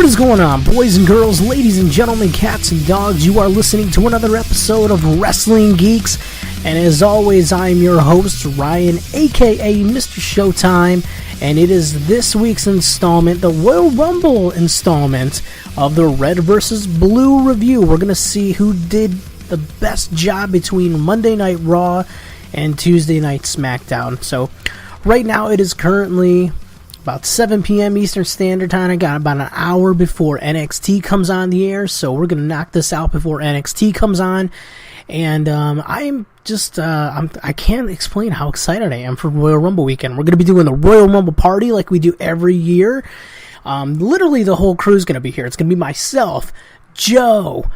What is going on, boys and girls, ladies and gentlemen, cats and dogs? You are listening to another episode of Wrestling Geeks, and as always, I am your host, Ryan, aka Mr. Showtime, and it is this week's installment, the Royal Rumble installment of the Red vs. Blue review. We're going to see who did the best job between Monday Night Raw and Tuesday Night Smackdown. So, right now, it is currently about 7 p.m. Eastern Standard Time. I got about an hour before NXT comes on the air, so we're going to knock this out before NXT comes on. And I can't explain how excited I am for Royal Rumble weekend. We're going to be doing the Royal Rumble party like we do every year. Literally, the whole crew is going to be here. It's going to be myself, Joe,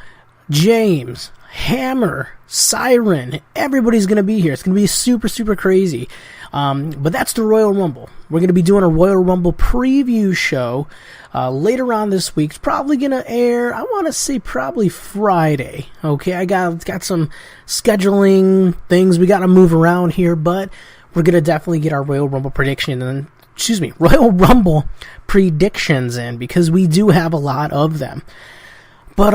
James, Hammer, Siren. Everybody's going to be here. It's going to be super, super crazy. But that's the Royal Rumble. We're going to be doing a Royal Rumble preview show later on this week. It's probably going to air, I want to say probably Friday. Okay, I got some scheduling things we got to move around here, but we're going to definitely get our Royal Rumble Royal Rumble predictions in, because we do have a lot of them. But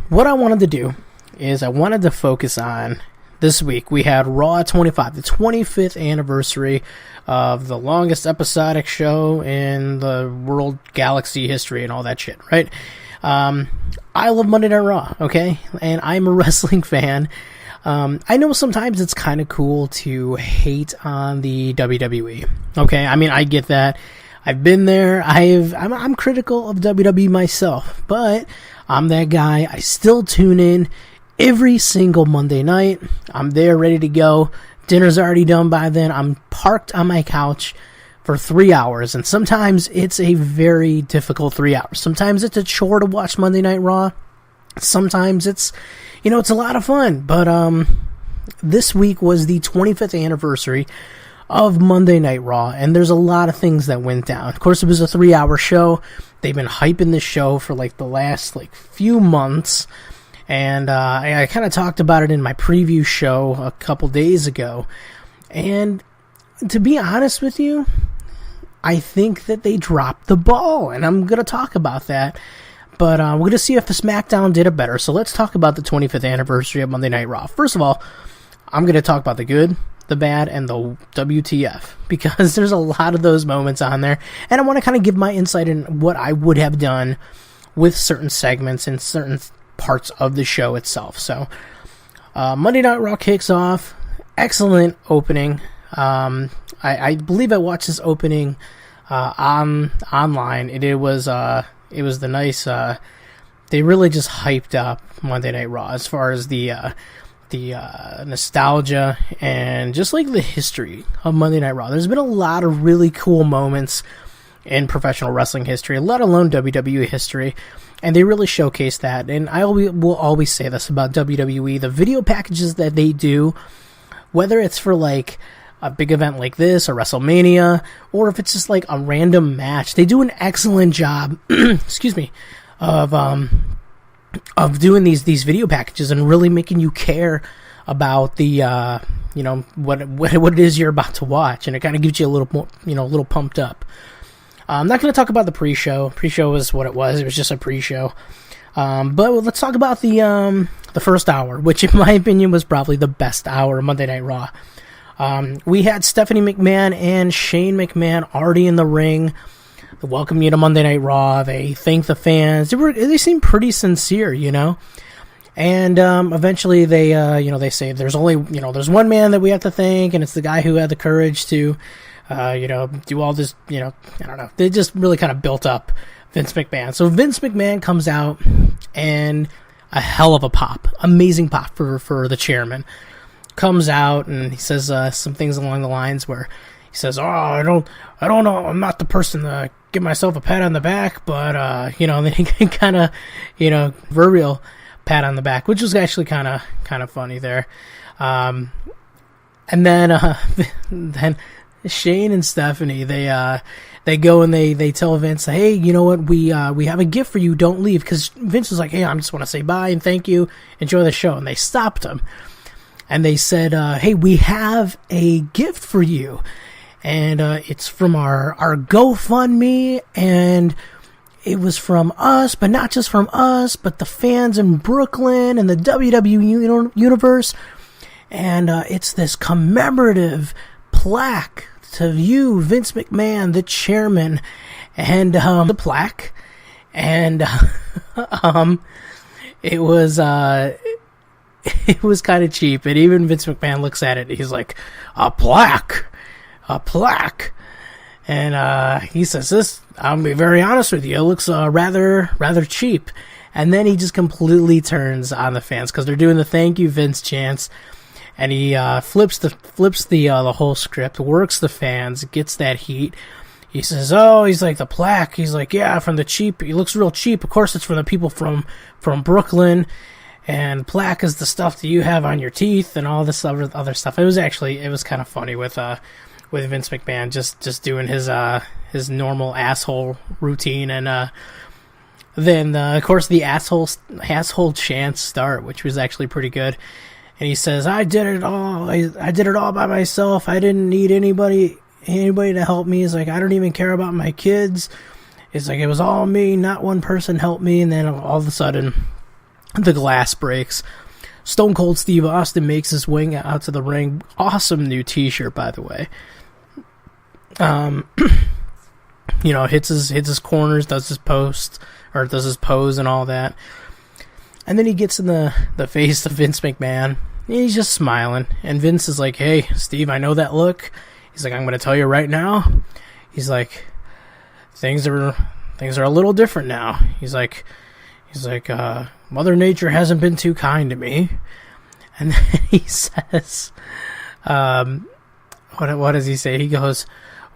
what I wanted to do is I wanted to focus on this week. We had Raw 25, the 25th anniversary of the longest episodic show in the world galaxy history and all that shit, right? I love Monday Night Raw, okay? And I'm a wrestling fan. I know sometimes it's kind of cool to hate on the WWE, okay? I mean, I get that. I've been there. I'm critical of WWE myself, but I'm that guy. I still tune in every single Monday night. I'm there ready to go. Dinner's already done by then. I'm parked on my couch for 3 hours, and sometimes it's a very difficult 3 hours. Sometimes it's a chore to watch Monday Night Raw. Sometimes it's a lot of fun. But this week was the 25th anniversary of Monday Night Raw, and there's a lot of things that went down. Of course, it was a 3-hour show. They've been hyping this show for the last few months. And I kind of talked about it in my preview show a couple days ago. And to be honest with you, I think that they dropped the ball. And I'm going to talk about that. But we're going to see if the Smackdown did it better. So let's talk about the 25th anniversary of Monday Night Raw. First of all, I'm going to talk about the good, the bad, and the WTF, because there's a lot of those moments on there. And I want to kind of give my insight in what I would have done with certain segments and certain parts of the show itself. So Monday Night Raw kicks off. Excellent opening. I believe I watched this opening online. It was the nice. They really just hyped up Monday Night Raw as far as the nostalgia and just the history of Monday Night Raw. There's been a lot of really cool moments in professional wrestling history, let alone WWE history. And they really showcase that. And I will always say this about WWE. The video packages that they do, whether it's for a big event like this or WrestleMania, or if it's just a random match, they do an excellent job excuse me, of doing these video packages and really making you care about the what it is you're about to watch, and it kind of gives you a little more, a little pumped up. I'm not going to talk about the pre-show. Pre-show was what it was. It was just a pre-show. But let's talk about the first hour, which in my opinion was probably the best hour of Monday Night Raw. We had Stephanie McMahon and Shane McMahon already in the ring. They welcome you to Monday Night Raw. They thank the fans. They seemed pretty sincere, And eventually they say there's only there's one man that we have to thank, and it's the guy who had the courage to do all this, I don't know. They just really kind of built up Vince McMahon. So Vince McMahon comes out, and a hell of a pop. Amazing pop for the chairman. Comes out, and he says some things along the lines where he says, I don't know, I'm not the person to give myself a pat on the back, but, then he kind of, proverbial pat on the back, which was actually kind of funny there. And then Shane and Stephanie, they go and they tell Vince, hey, you know what, we have a gift for you, don't leave, because Vince was like, hey, I just want to say bye and thank you, enjoy the show, and they stopped him, and they said, hey, we have a gift for you, and it's from our GoFundMe, and it was from us, but not just from us, but the fans in Brooklyn and the WWE universe. And it's this commemorative plaque to you, Vince McMahon, the chairman, and the plaque. And it was kind of cheap. And even Vince McMahon looks at it. He's like, a plaque. And he says, "This, I'll be very honest with you, it looks rather cheap." And then he just completely turns on the fans because they're doing the "Thank you, Vince" chants, and he flips the whole script, works the fans, gets that heat. He says, "Oh," he's like, "the plaque." He's like, "Yeah, from the cheap. It looks real cheap. Of course, it's from the people from Brooklyn." And plaque is the stuff that you have on your teeth and all this other stuff. It was kind of funny with Vince McMahon just doing his normal asshole routine, and then of course the asshole chants start, which was actually pretty good. And he says, "I did it all. I did it all by myself. I didn't need anybody to help me." He's like, "I don't even care about my kids." It's like, it was all me. Not one person helped me. And then all of a sudden, the glass breaks. Stone Cold Steve Austin makes his way out to the ring. Awesome new T-shirt, by the way. Hits his corners, does his pose and all that. And then he gets in the face of Vince McMahon. And he's just smiling. And Vince is like, "Hey, Steve, I know that look." He's like, "I'm going to tell you right now." He's like, things are a little different now. He's like, "Mother Nature hasn't been too kind to me." And then he says, what does he say? He goes,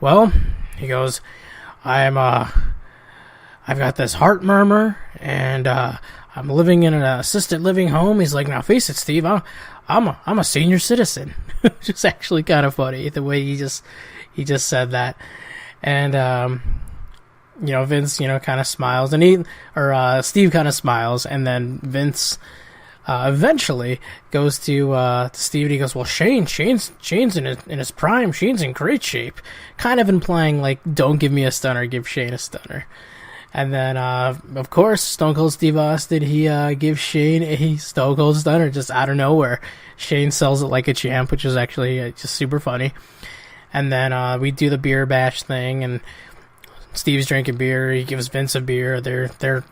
"I've got this heart murmur, and I'm living in an assisted living home." He's like, "Now face it, Steve, I'm a senior citizen," which is actually kind of funny the way he just said that. And Vince, kind of smiles, and Steve kind of smiles, and then Vince eventually goes to Steve, and he goes, "Well, Shane's in his prime. Shane's in great shape," kind of implying like, "Don't give me a stunner, give Shane a stunner." And then, of course, Stone Cold Steve Austin, he gives Shane a Stone Cold Stunner just out of nowhere. Shane sells it like a champ, which is actually just super funny. And then we do the beer bash thing, and Steve's drinking beer. He gives Vince a beer. They're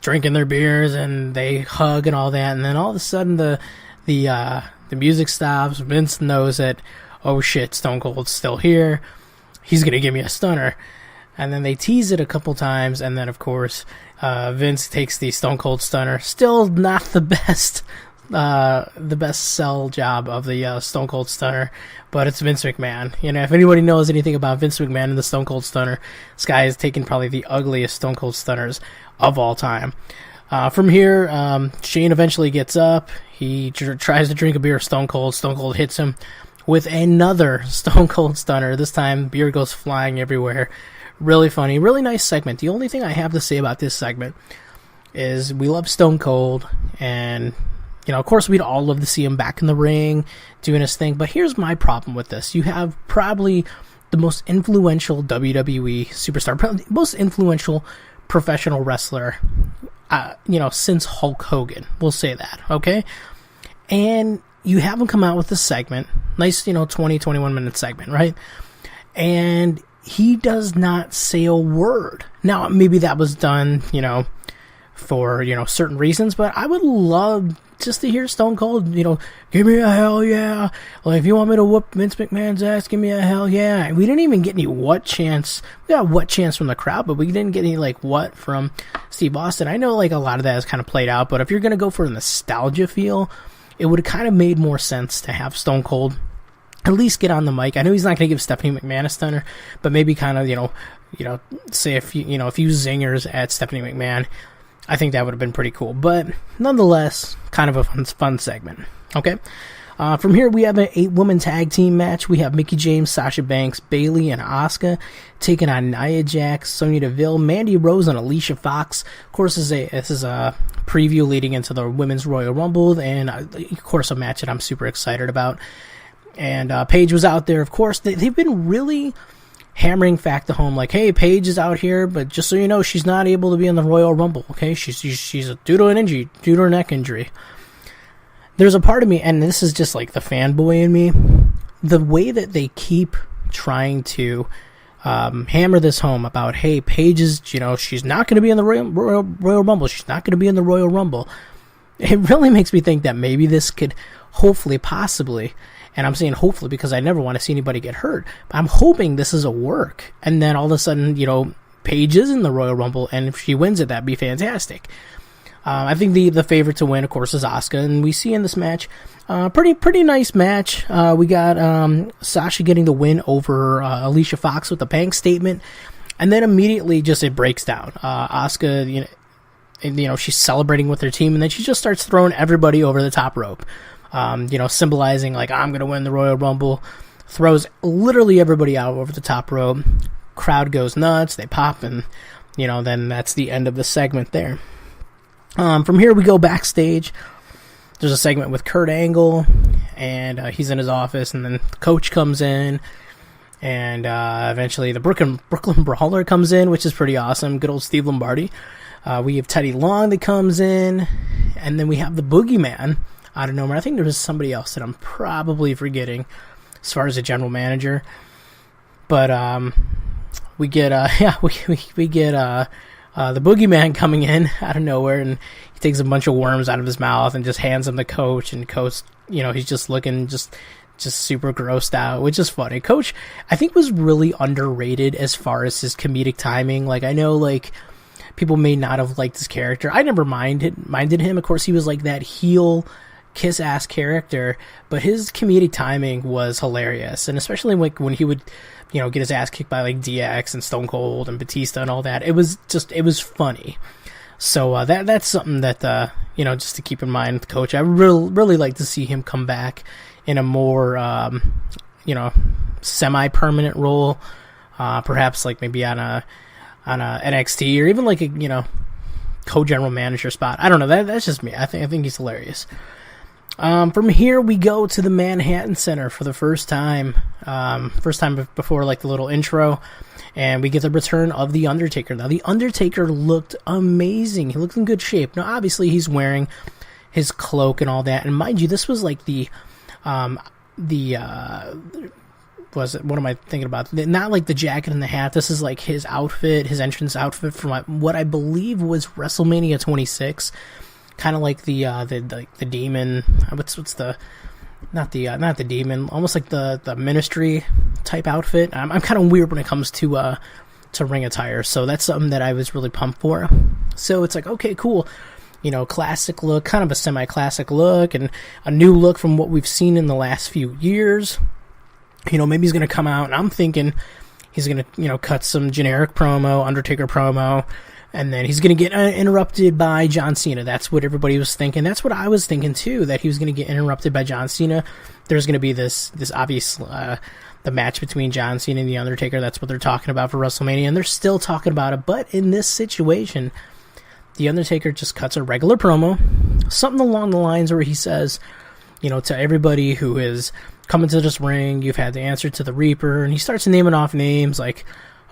drinking their beers, and they hug and all that. And then all of a sudden, the music stops. Vince knows that, oh shit, Stone Cold's still here. He's gonna give me a stunner. And then they tease it a couple times, and then of course Vince takes the Stone Cold Stunner. Still not the best sell job of the Stone Cold Stunner, but it's Vince McMahon. If anybody knows anything about Vince McMahon and the Stone Cold Stunner, this guy has taken probably the ugliest Stone Cold Stunners of all time. From here, Shane eventually gets up. He tries to drink a beer of Stone Cold. Stone Cold hits him with another Stone Cold Stunner. This time, beer goes flying everywhere. Really funny, really nice segment. The only thing I have to say about this segment is we love Stone Cold, and of course we'd all love to see him back in the ring doing his thing. But here's my problem with this: you have probably the most influential WWE superstar, probably the most influential professional wrestler, since Hulk Hogan. We'll say that, okay? And you have him come out with this segment, nice, 20, 21 minute segment, right? And he does not say a word. Now, maybe that was done, for, certain reasons, but I would love just to hear Stone Cold, "Give me a hell yeah." Like, if you want me to whoop Vince McMahon's ass, give me a hell yeah. We didn't even get any what chants. We got what chants from the crowd, but we didn't get any, what from Steve Austin. I know, a lot of that is kind of played out, but if you're going to go for a nostalgia feel, it would have kind of made more sense to have Stone Cold at least get on the mic. I know he's not going to give Stephanie McMahon a stunner, but maybe kind of, say a few zingers at Stephanie McMahon. I think that would have been pretty cool. But nonetheless, kind of a fun segment. Okay. From here, we have an 8-woman tag team match. We have Mickie James, Sasha Banks, Bayley, and Asuka taking on Nia Jax, Sonya Deville, Mandy Rose, and Alicia Fox. Of course, this is a preview leading into the Women's Royal Rumble, and of course, a match that I'm super excited about. And Paige was out there, of course. They've been really hammering fact to home, like, hey, Paige is out here, but just so you know, she's not able to be in the Royal Rumble, okay? She's due to an injury, due to her neck injury. There's a part of me, and this is just like the fanboy in me, the way that they keep trying to hammer this home about, hey, Paige is, she's not going to be in the Royal Rumble. She's not going to be in the Royal Rumble. It really makes me think that maybe this could hopefully, possibly, and I'm saying hopefully because I never want to see anybody get hurt, but I'm hoping this is a work. And then all of a sudden, Paige is in the Royal Rumble, and if she wins it, that'd be fantastic. I think the favorite to win, of course, is Asuka, and we see in this match, pretty nice match. We got Sasha getting the win over Alicia Fox with the bank statement, and then immediately just it breaks down. Asuka, she's celebrating with her team, and then she just starts throwing everybody over the top rope, symbolizing like, I'm gonna win the Royal Rumble. Throws literally everybody out over the top rope. Crowd goes nuts. They pop, and then that's the end of the segment there. From here we go backstage. There's a segment with Kurt Angle, and he's in his office, and then the coach comes in, and eventually the Brooklyn Brawler comes in, which is pretty awesome. Good old Steve Lombardi. We have Teddy Long that comes in, and then we have the Boogeyman out of nowhere. I think there was somebody else that I'm probably forgetting as far as a general manager, but we get the Boogeyman coming in out of nowhere, and he takes a bunch of worms out of his mouth and just hands them to Coach, and Coach, he's just looking just super grossed out, which is funny. Coach, I think, was really underrated as far as his comedic timing. Like, I know, like, people may not have liked his character. I never minded him. Of course, he was like that heel kiss-ass character, but his comedic timing was hilarious, and especially like when he would get his ass kicked by like DX and Stone Cold and Batista and all that. It was funny. So that's something that just to keep in mind with Coach. I really like to see him come back in a more semi-permanent role, perhaps like maybe on a NXT, or even like a co-general manager spot. I don't know. That's just me. I think he's hilarious. From here we go to the Manhattan Center for the first time before like the little intro, and we get the return of The Undertaker. Now, The Undertaker looked amazing. He looked in good shape. Now, obviously, he's wearing his cloak and all that, and mind you, this was like what am I thinking about? Not like the jacket and the hat. This is like his outfit, his entrance outfit from what I believe was WrestleMania 26. Kind of like the demon. What's the not the demon? Almost like the ministry type outfit. I'm kind of weird when it comes to ring attire, so that's something that I was really pumped for. So it's like, okay, cool. Classic look, kind of a semi-classic look, and a new look from what we've seen in the last few years. Maybe he's gonna come out, and I'm thinking he's gonna cut some generic promo, Undertaker promo. And then he's going to get interrupted by John Cena. That's what everybody was thinking. That's what I was thinking, too, that he was going to get interrupted by John Cena. There's going to be this obvious, the match between John Cena and The Undertaker. That's what they're talking about for WrestleMania, and they're still talking about it. But in this situation, The Undertaker just cuts a regular promo, something along the lines where he says, to everybody who is coming to this ring, you've had to answer to the Reaper. And he starts naming off names like,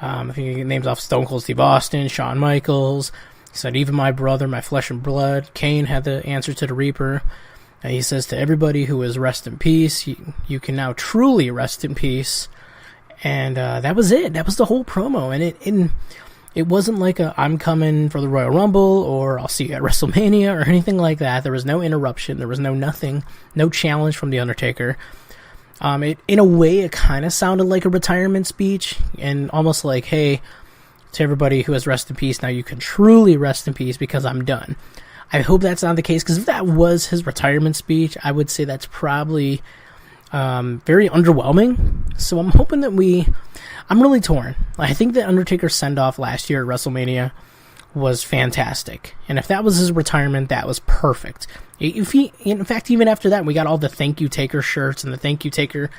I think he names off Stone Cold Steve Austin, Shawn Michaels. He said, even my brother, my flesh and blood. Kane had the answer to the Reaper. And he says to everybody who is rest in peace, you can now truly rest in peace. And that was it. That was the whole promo. And it wasn't like I'm coming for the Royal Rumble, or I'll see you at WrestleMania, or anything like that. There was no interruption. There was no nothing. No challenge from The Undertaker. In a way, it kind of sounded like a retirement speech, and almost like, hey, to everybody who has rest in peace, now you can truly rest in peace because I'm done. I hope that's not the case, because if that was his retirement speech, I would say that's probably very underwhelming. So I'm hoping that I'm really torn. I think the Undertaker's send-off last year at WrestleMania was fantastic, and if that was his retirement, that was perfect. In fact, even after that, we got all the Thank You Taker shirts and the Thank You Taker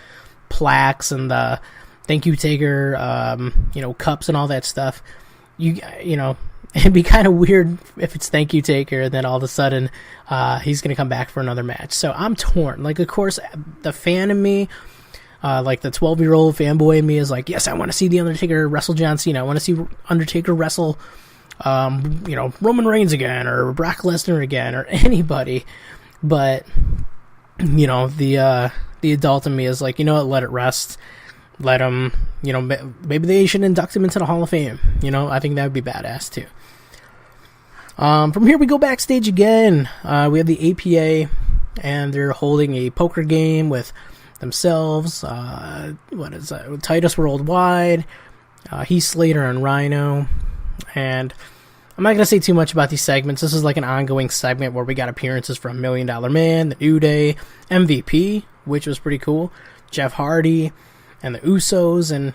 plaques and the Thank You Taker, cups and all that stuff. It'd be kind of weird if it's Thank You Taker, and then all of a sudden, he's going to come back for another match. So I'm torn. Like, of course, the fan in me, Like the 12-year-old fanboy in me is like, yes, I want to see The Undertaker wrestle John Cena. I want to see Undertaker wrestle, Roman Reigns again, or Brock Lesnar again, or anybody. But, the adult in me is like, let it rest. Let him, maybe they should induct him into the Hall of Fame. I think that would be badass too. From here we go backstage again. We have the APA, and they're holding a poker game with themselves. What is that? Titus Worldwide, Heath Slater and Rhino. And I'm not going to say too much about these segments. This is like an ongoing segment where we got appearances from $1 Million Man, The New Day, MVP, which was pretty cool, Jeff Hardy, and the Usos. And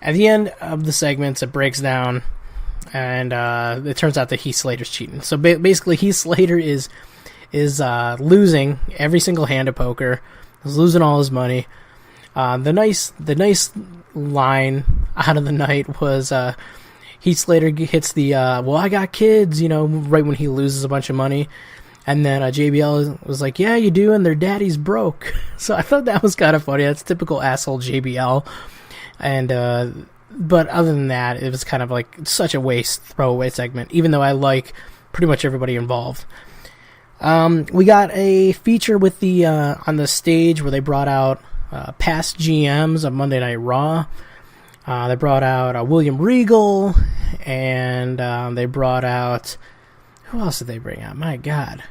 at the end of the segments, it breaks down, and it turns out that Heath Slater's cheating. So basically, Heath Slater is losing every single hand of poker. He's losing all his money. The nice line out of the night was Heath Slater hits the I got kids, right when he loses a bunch of money. And then JBL was like, yeah, you do, and their daddy's broke. So I thought that was kind of funny. That's typical asshole JBL. And but other than that, it was kind of like such a waste throwaway segment, even though I like pretty much everybody involved. We got a feature with the on the stage where they brought out past GMs of Monday Night Raw. They brought out William Regal, and they brought out, who else did they bring out? My God,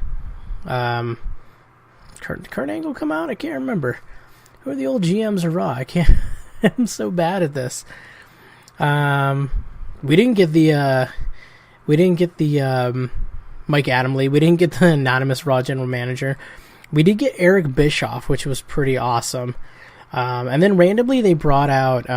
Kurt Angle come out? I can't remember. Who are the old GMs of Raw? I can't. I'm so bad at this. We didn't get the Mike Adamle. We didn't get the anonymous Raw general manager. We did get Eric Bischoff, which was pretty awesome. And then randomly they brought out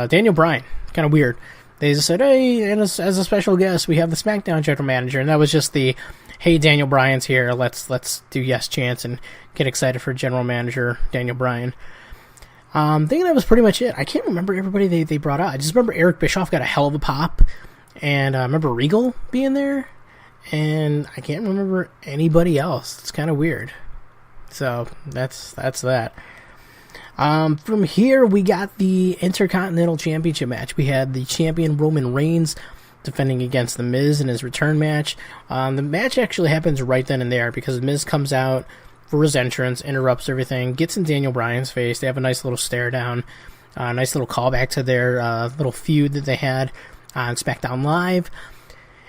Daniel Bryan. Kind of weird. They just said, hey, and as a special guest, we have the Smackdown general manager, and that was just the, hey, Daniel Bryan's here. Let's do yes chance and get excited for general manager Daniel Bryan. I think that was pretty much it. I can't remember everybody they brought out. I just remember Eric Bischoff got a hell of a pop, and I remember Regal being there, and I can't remember anybody else. It's kind of weird. So that's that. From here, we got the Intercontinental Championship match. We had the champion Roman Reigns defending against The Miz in his return match. The match actually happens right then and there because The Miz comes out for his entrance, interrupts everything, gets in Daniel Bryan's face. They have a nice little stare down, a nice little callback to their little feud that they had on Smackdown Live.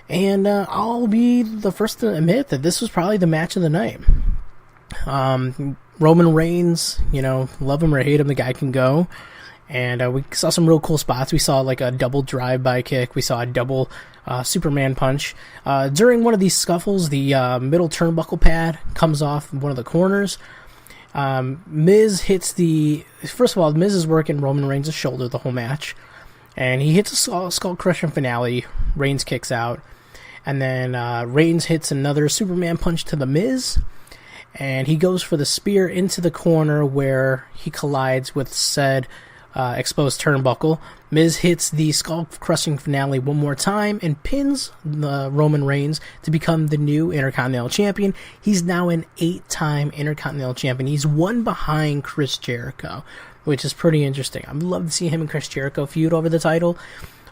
And I'll be the first to admit that this was probably the match of the night. Roman Reigns, love him or hate him, the guy can go. And we saw some real cool spots. We saw like a double drive-by kick. We saw a double Superman punch. During one of these scuffles, the middle turnbuckle pad comes off one of the corners. Miz hits first of all, Miz is working Roman Reigns' shoulder the whole match. And he hits a skull-crushing finale. Reigns kicks out. And then Reigns hits another Superman punch to the Miz. And he goes for the spear into the corner where he collides with said exposed turnbuckle. Miz hits the skull-crushing finale one more time and pins the Roman Reigns to become the new Intercontinental Champion. He's now an 8-time Intercontinental Champion. He's one behind Chris Jericho, which is pretty interesting. I'd love to see him and Chris Jericho feud over the title,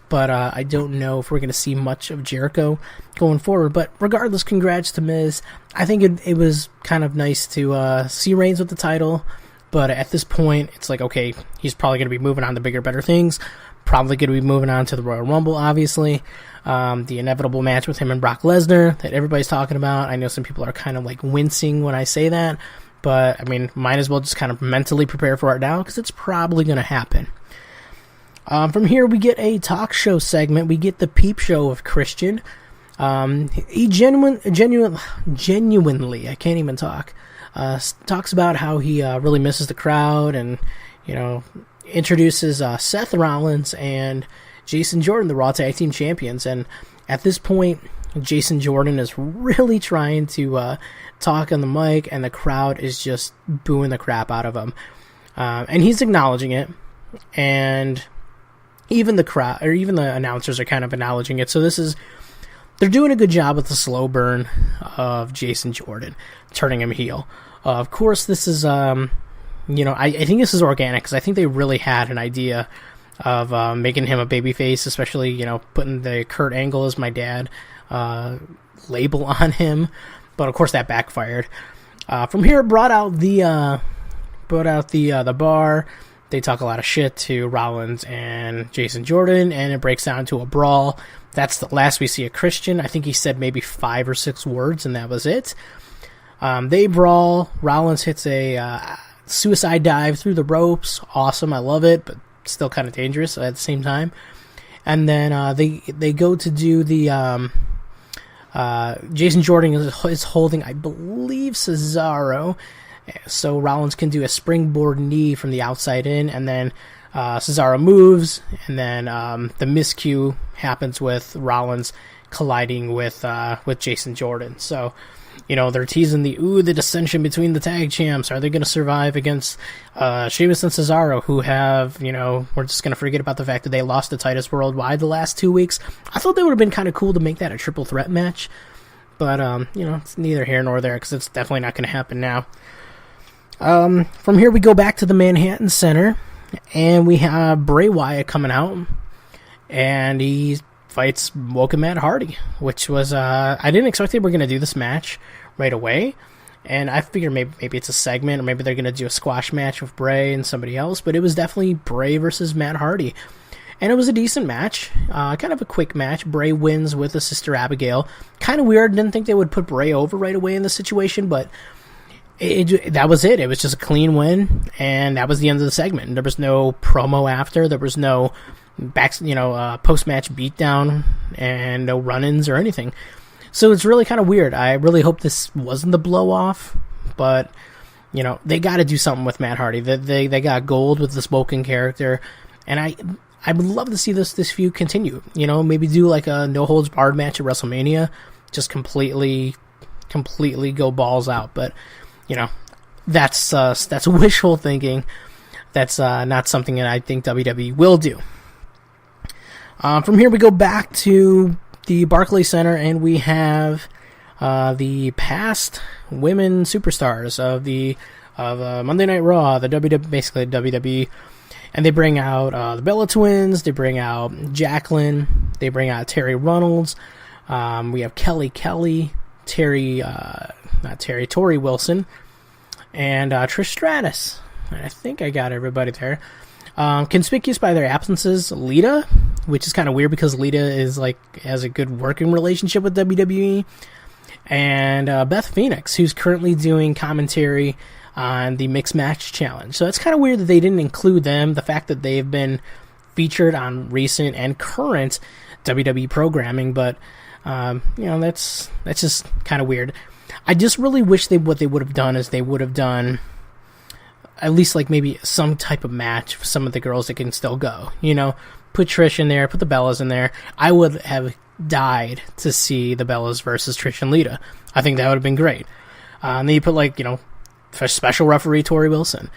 but I don't know if we're going to see much of Jericho going forward. But regardless, congrats to Miz. I think it was kind of nice to see Reigns with the title, but at this point, it's like, okay, he's probably going to be moving on to bigger, better things. Probably going to be moving on to the Royal Rumble, obviously. The inevitable match with him and Brock Lesnar that everybody's talking about. I know some people are kind of like wincing when I say that, but I mean, might as well just kind of mentally prepare for it now because it's probably going to happen. From here, we get a talk show segment. We get the peep show of Christian. He genuinely, I can't even talk, talks about how he really misses the crowd and, introduces Seth Rollins and Jason Jordan, the Raw Tag Team Champions. And at this point, Jason Jordan is really trying to talk on the mic, and the crowd is just booing the crap out of him. And he's acknowledging it, and even the crowd, or even the announcers are kind of acknowledging it. So they're doing a good job with the slow burn of Jason Jordan, turning him heel. Of course, this is, I think this is organic, because I think they really had an idea of making him a babyface, especially, putting the Kurt Angle as my dad label on him. But of course, that backfired. From here, brought out the bar. They talk a lot of shit to Rollins and Jason Jordan, and it breaks down to a brawl. That's the last we see of Christian. I think he said maybe 5 or 6 words, and that was it. They brawl. Rollins hits a suicide dive through the ropes. Awesome, I love it, but still kind of dangerous at the same time. And then they go to do the Jason Jordan is holding, I believe, Cesaro. So Rollins can do a springboard knee from the outside in, and then Cesaro moves, and then the miscue happens with Rollins colliding with Jason Jordan. So, they're teasing the dissension between the tag champs. Are they going to survive against Sheamus and Cesaro, who have, we're just going to forget about the fact that they lost to Titus Worldwide the last 2 weeks. I thought they would have been kind of cool to make that a triple threat match, but, it's neither here nor there, because it's definitely not going to happen now. From here, we go back to the Manhattan Center, and we have Bray Wyatt coming out, and he fights Woken Matt Hardy, which was, I didn't expect they were going to do this match right away, and I figured maybe it's a segment, or maybe they're going to do a squash match with Bray and somebody else, but it was definitely Bray versus Matt Hardy, and it was a decent match, kind of a quick match. Bray wins with his sister Abigail. Kind of weird, didn't think they would put Bray over right away in this situation, but that was it. It was just a clean win, and that was the end of the segment. There was no promo after. There was no post-match beatdown, and no run-ins or anything. So it's really kind of weird. I really hope this wasn't the blow-off, but they got to do something with Matt Hardy. They got gold with this Woken character, and I would love to see this feud continue. Maybe do like a no-holds-barred match at WrestleMania, just completely go balls out, but. That's wishful thinking. That's not something that I think WWE will do. From here, we go back to the Barclays Center, and we have the past women superstars of Monday Night Raw, basically WWE, and they bring out the Bella Twins. They bring out Jacqueline. They bring out Terry Runnels. We have Kelly, Tori Wilson, and Trish Stratus. I think I got everybody there. Conspicuous by their absences, Lita, which is kind of weird because Lita has a good working relationship with WWE, and Beth Phoenix, who's currently doing commentary on the Mixed Match Challenge. So it's kind of weird that they didn't include them. The fact that they've been featured on recent and current WWE programming, but that's just kind of weird. I just really wish what they would have done is they would have done at least maybe some type of match for some of the girls that can still go. Put Trish in there, put the Bellas in there. I would have died to see the Bellas versus Trish and Lita. I think that would have been great. And then you put special referee Tori Wilson,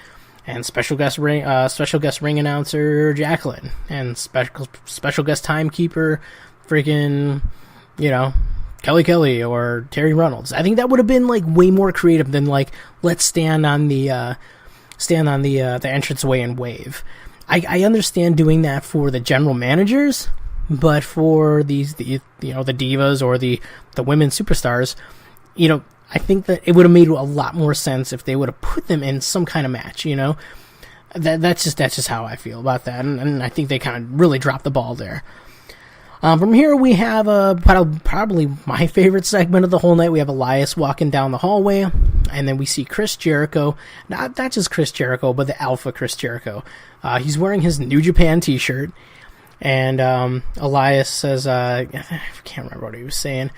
and special guest ring announcer Jacqueline, and special guest timekeeper freaking Kelly or Terry Runnels. I think that would have been way more creative than let's stand on the entranceway and wave. I understand doing that for the general managers, but for the divas or the women superstars, I think that it would have made a lot more sense if they would have put them in some kind of match. That's just how I feel about that, and I think they kind of really dropped the ball there. From here, we have probably my favorite segment of the whole night. We have Elias walking down the hallway, and then we see Chris Jericho. Not just Chris Jericho, but the Alpha Chris Jericho. He's wearing his New Japan t-shirt, and Elias says, I can't remember what he was saying,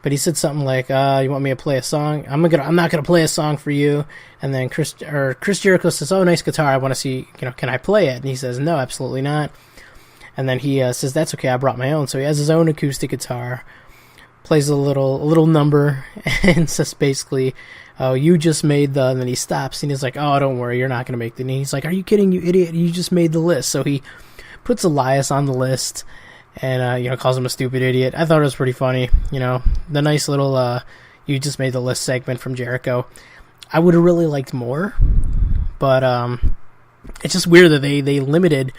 but he said something like, you want me to play a song? I'm not gonna play a song for you. And then Chris Jericho says, oh, nice guitar, I want to see, can I play it? And he says, no, absolutely not. And then he says, that's okay, I brought my own. So he has his own acoustic guitar, plays a little number, and says basically, oh, you just made and then he stops, and he's like, oh, don't worry, you're not going to make the, and he's like, are you kidding, you idiot, you just made the list. So he puts Elias on the list, and, calls him a stupid idiot. I thought it was pretty funny, the nice little, you just made the list segment from Jericho. I would have really liked more, but it's just weird that they limited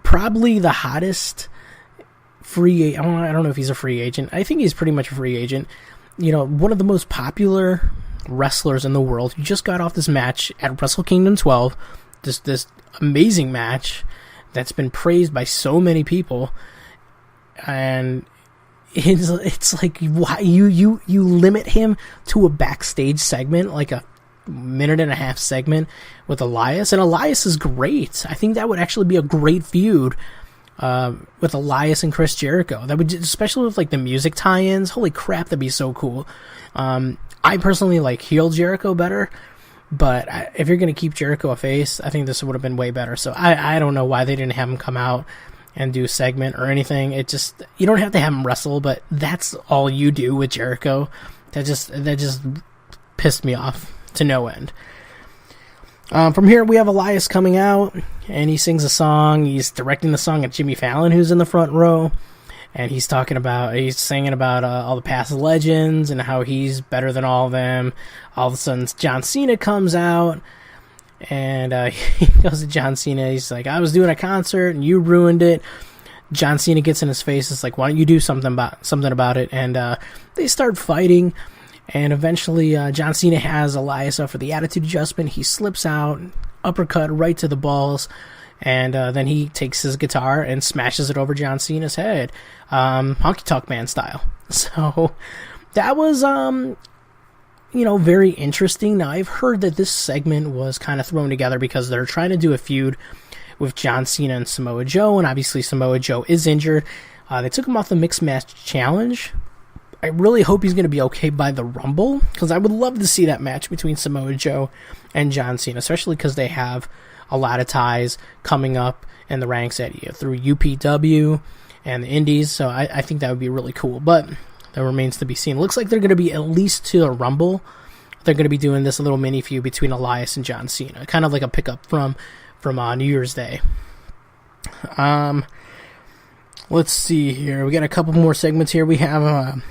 probably the hottest free. I don't know if he's a free agent. I think he's pretty much a free agent. One of the most popular wrestlers in the world. He just got off this match at Wrestle Kingdom 12. This amazing match that's been praised by so many people, and it's like, why you limit him to a backstage segment, like a minute and a half segment with Elias, and Elias is great. I think that would actually be a great feud with Elias and Chris Jericho. That would, especially with like the music tie-ins. Holy crap, that'd be so cool. I personally like heel Jericho better, but if you're going to keep Jericho a face, I think this would have been way better. So I don't know why they didn't have him come out and do a segment or anything. You don't have to have him wrestle, but that's all you do with Jericho. That just pissed me off to no end. From here, we have Elias coming out, and he sings a song. He's directing the song at Jimmy Fallon, who's in the front row, and he's singing about all the past legends and how he's better than all of them. All of a sudden, John Cena comes out, and he goes to John Cena. He's like, I was doing a concert, and you ruined it. John Cena gets in his face. It's like, why don't you do something about it? And they start fighting. And eventually, John Cena has Elias up for the attitude adjustment. He slips out, uppercut right to the balls, and then he takes his guitar and smashes it over John Cena's head, Honky Tonk Man style. So that was, very interesting. Now, I've heard that this segment was kind of thrown together because they're trying to do a feud with John Cena and Samoa Joe, and obviously Samoa Joe is injured. They took him off the Mixed Match Challenge. I really hope he's going to be okay by the Rumble, because I would love to see that match between Samoa Joe and John Cena, especially because they have a lot of ties coming up in the ranks through UPW and the Indies, so I think that would be really cool, but that remains to be seen. It looks like they're going to be at least to a Rumble. They're going to be doing this little mini feud between Elias and John Cena, kind of like a pickup from New Year's Day. Let's see here. We got a couple more segments here. We have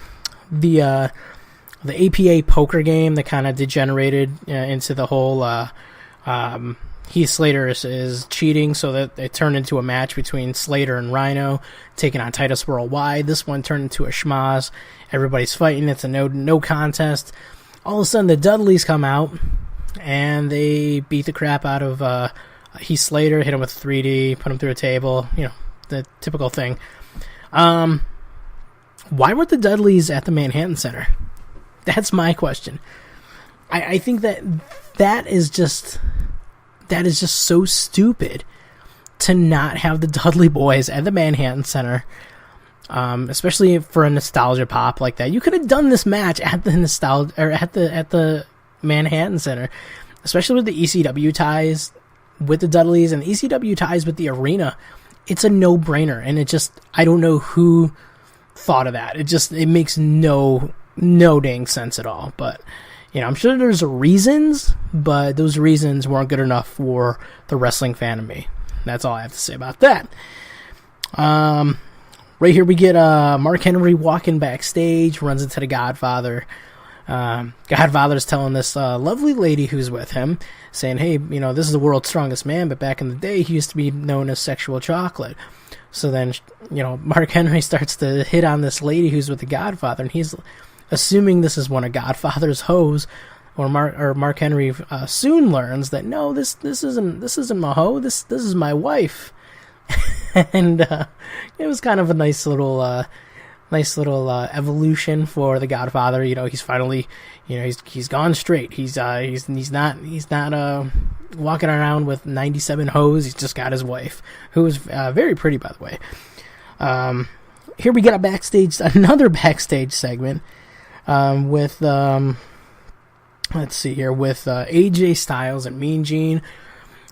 the APA poker game that kind of degenerated into the whole Heath Slater is cheating, so that it turned into a match between Slater and Rhino taking on Titus Worldwide. This one turned into a schmoz. Everybody's fighting. It's a no contest. All of a sudden, the Dudleys come out and they beat the crap out of Heath Slater, hit him with 3D, put him through a table. The typical thing. Why weren't the Dudleys at the Manhattan Center? That's my question. I think that is just so stupid to not have the Dudley Boys at the Manhattan Center, especially for a nostalgia pop like that. You could have done this match at the at the Manhattan Center, especially with the ECW ties with the Dudleys and the ECW ties with the arena. It's a no-brainer, and I don't know who thought of that. It makes no dang sense at all. But I'm sure there's reasons, but those reasons weren't good enough for the wrestling fan of me. That's all I have to say about that. Right here we get Mark Henry walking backstage, runs into the Godfather. Godfather's telling this lovely lady who's with him, saying, hey, this is the world's strongest man, but back in the day he used to be known as Sexual Chocolate. So then, Mark Henry starts to hit on this lady who's with the Godfather, and he's assuming this is one of Godfather's hoes, or Mark Henry soon learns that no, this isn't my hoe, this is my wife. And it was kind of a nice little evolution for the Godfather. He's finally, he's gone straight. He's not walking around with 97 hoes. He's just got his wife, who is very pretty, by the way. Here we get another backstage segment with let's see here, with AJ Styles and Mean Gene.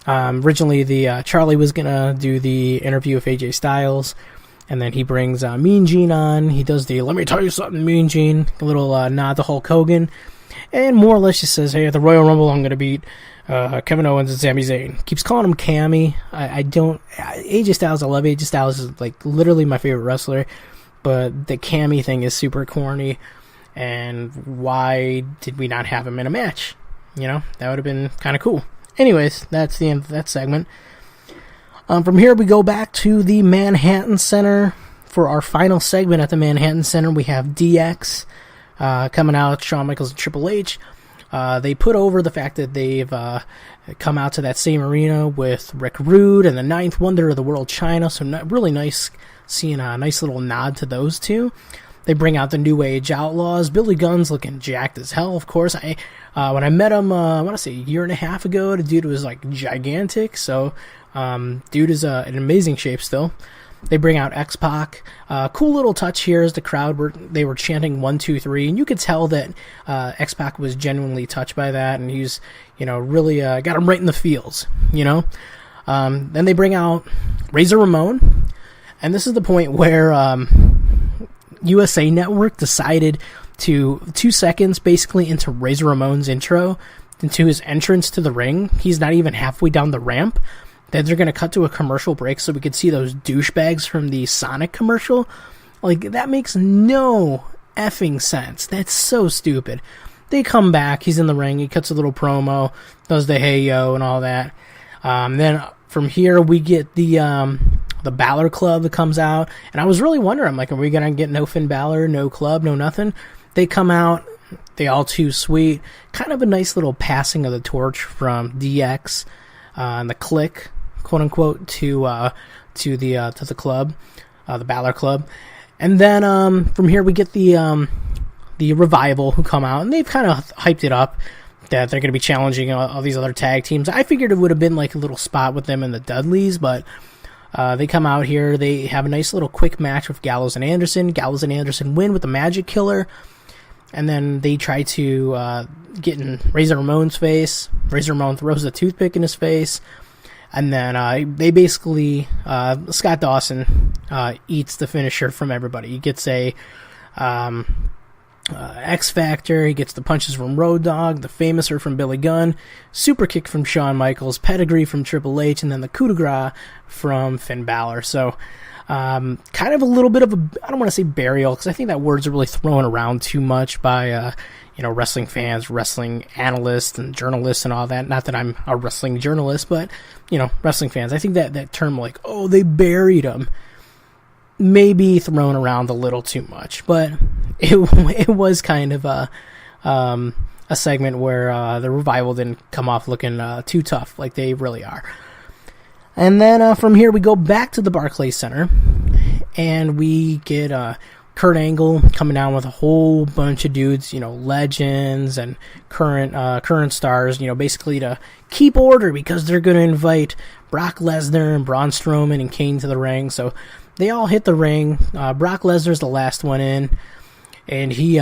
Originally, Charlie was gonna do the interview with AJ Styles, and then he brings Mean Gene on. He does the "Let me tell you something, Mean Gene," a little nod to Hulk Hogan, and more or less just says, "Hey, at the Royal Rumble, I'm gonna beat Kevin Owens and Sami Zayn." Keeps calling him Cammy. I don't. AJ Styles, I love AJ Styles. Is like literally my favorite wrestler, but the Cammy thing is super corny. And why did we not have him in a match? That would have been kind of cool. Anyways, that's the end of that segment. From here, we go back to the Manhattan Center for our final segment at the Manhattan Center. We have DX coming out, Shawn Michaels and Triple H. They put over the fact that they've come out to that same arena with Rick Rude and the Ninth Wonder of the World, China. So really nice seeing a nice little nod to those two. They bring out the New Age Outlaws. Billy Gunn's looking jacked as hell, of course. When I met him, I want to say a year and a half ago, the dude was like gigantic. So dude is in amazing shape still. They bring out X-Pac. Cool little touch here as the crowd were chanting 1, 2, 3, and you could tell that X-Pac was genuinely touched by that, and he's really got him right in the feels. Then they bring out Razor Ramon, and this is the point where USA Network decided to 2 seconds basically into Razor Ramon's intro, into his entrance to the ring. He's not even halfway down the ramp. Then they're going to cut to a commercial break so we could see those douchebags from the Sonic commercial. Like, that makes no effing sense. That's so stupid. They come back. He's in the ring. He cuts a little promo, does the hey yo and all that. Then from here we get the Balor Club that comes out. And I was really wondering, I'm like, are we going to get no Finn Balor, no club, no nothing? They come out. They all too sweet. Kind of a nice little passing of the torch from DX and the Click, quote unquote, to the club, the Balor Club. And then from here we get the Revival who come out, and they've kind of hyped it up that they're going to be challenging all these other tag teams. I figured it would have been like a little spot with them and the Dudleys, but they come out here. They have a nice little quick match with Gallows and Anderson. Gallows and Anderson win with the Magic Killer, and then they try to get in Razor Ramon's face. Razor Ramon throws a toothpick in his face, and then they basically, Scott Dawson eats the finisher from everybody. He gets a X Factor, he gets the punches from Road Dogg, the Famouser from Billy Gunn, super kick from Shawn Michaels, pedigree from Triple H, and then the coup de grace from Finn Balor. So kind of a little bit of I don't want to say burial, because I think that word's really thrown around too much by wrestling fans, wrestling analysts, and journalists and all that. Not that I'm a wrestling journalist, but wrestling fans. I think that term, like, oh, they buried him, maybe thrown around a little too much. But it was kind of a segment where the Revival didn't come off looking too tough like they really are. And then from here we go back to the Barclays Center, and we get Kurt Angle coming down with a whole bunch of dudes, legends and current stars, basically to keep order, because they're going to invite Brock Lesnar and Braun Strowman and Kane to the ring. So they all hit the ring. Brock Lesnar's the last one in, and he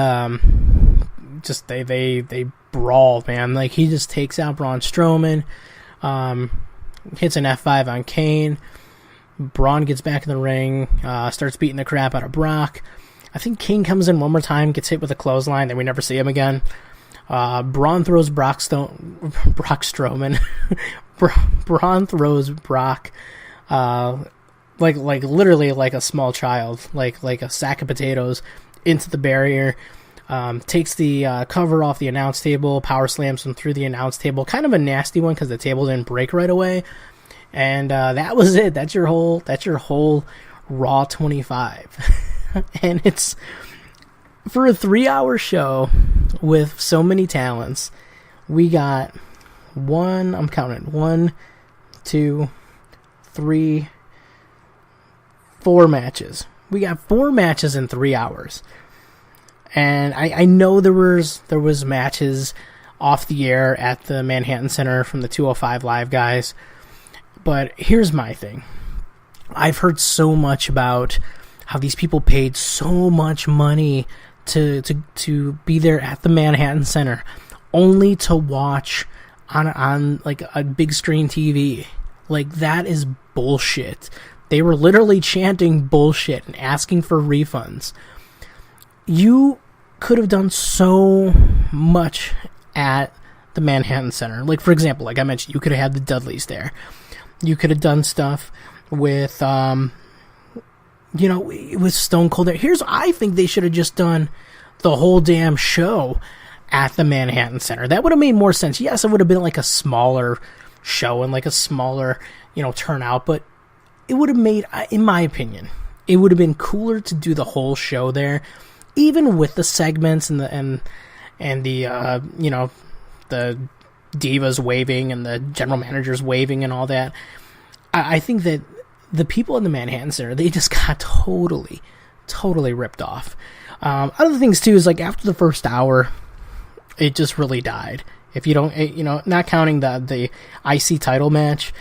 they brawl, man. Like, he just takes out Braun Strowman, hits an F5 on Kane. Braun gets back in the ring, starts beating the crap out of Brock. I think Kane comes in one more time, gets hit with a clothesline, then we never see him again. Braun throws Brock Strowman. Braun throws Brock, like literally like a small child, like a sack of potatoes, into the barrier. Takes the cover off the announce table, power slams him through the announce table. Kind of a nasty one because the table didn't break right away. And that was it. That's your whole Raw 25. And it's for a 3-hour show with so many talents. We got 1, 2, 3, 4 matches. We got 4 matches in 3 hours. And I know there was matches off the air at the Manhattan Center from the 205 Live guys. But here's my thing. I've heard so much about how these people paid so much money to be there at the Manhattan Center, only to watch on like a big screen TV. Like, that is bullshit. They were literally chanting bullshit and asking for refunds. You could have done so much at the Manhattan Center. Like, for example, like I mentioned, you could have had the Dudleys there. You could have done stuff with with Stone Cold there. I think they should have just done the whole damn show at the Manhattan Center. That would have made more sense. Yes, it would have been like a smaller show and like a smaller, turnout, but it would have made, in my opinion, it would have been cooler to do the whole show there, even with the segments and the the divas waving and the general managers waving and all that. I think that the people in the Manhattan Center, they just got totally ripped off. Other things too is like after the first hour, it just really died. If you don't, not counting the IC title match,